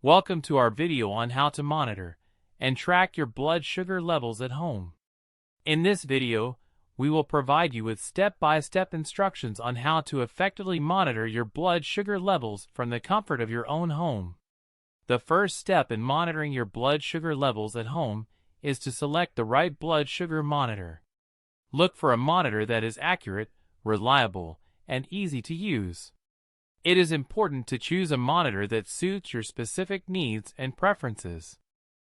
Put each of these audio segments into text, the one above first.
Welcome to our video on how to monitor and track your blood sugar levels at home. In this video, we will provide you with step-by-step instructions on how to effectively monitor your blood sugar levels from the comfort of your own home. The first step in monitoring your blood sugar levels at home is to select the right blood sugar monitor. Look for a monitor that is accurate, reliable, and easy to use. It is important to choose a monitor that suits your specific needs and preferences.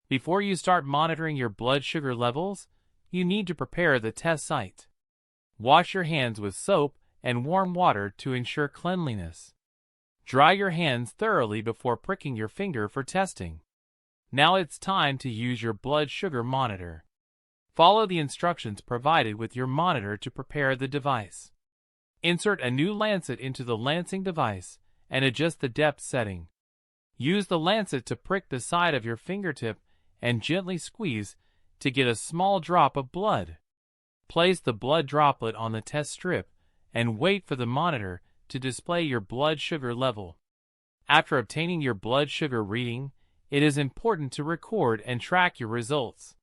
Before you start monitoring your blood sugar levels, you need to prepare the test site. Wash your hands with soap and warm water to ensure cleanliness. Dry your hands thoroughly before pricking your finger for testing. Now it's time to use your blood sugar monitor. Follow the instructions provided with your monitor to prepare the device. Insert a new lancet into the lancing device and adjust the depth setting. Use the lancet to prick the side of your fingertip and gently squeeze to get a small drop of blood. Place the blood droplet on the test strip and wait for the monitor to display your blood sugar level. After obtaining your blood sugar reading, it is important to record and track your results.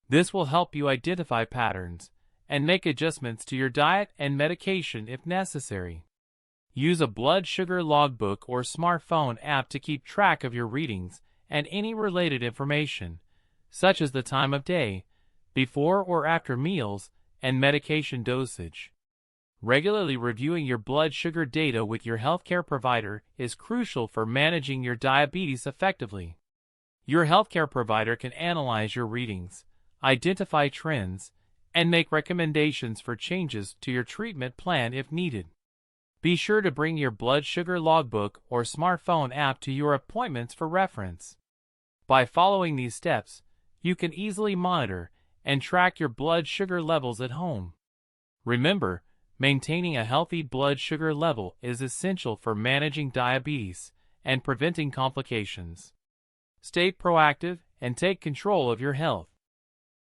This will help you identify patterns and make adjustments to your diet and medication if necessary. Use a blood sugar logbook or smartphone app to keep track of your readings and any related information, such as the time of day, before or after meals, and medication dosage. Regularly reviewing your blood sugar data with your healthcare provider is crucial for managing your diabetes effectively. Your healthcare provider can analyze your readings, identify trends, and make recommendations for changes to your treatment plan if needed. Be sure to bring your blood sugar logbook or smartphone app to your appointments for reference. By following these steps, you can easily monitor and track your blood sugar levels at home. Remember, maintaining a healthy blood sugar level is essential for managing diabetes and preventing complications. Stay proactive and take control of your health.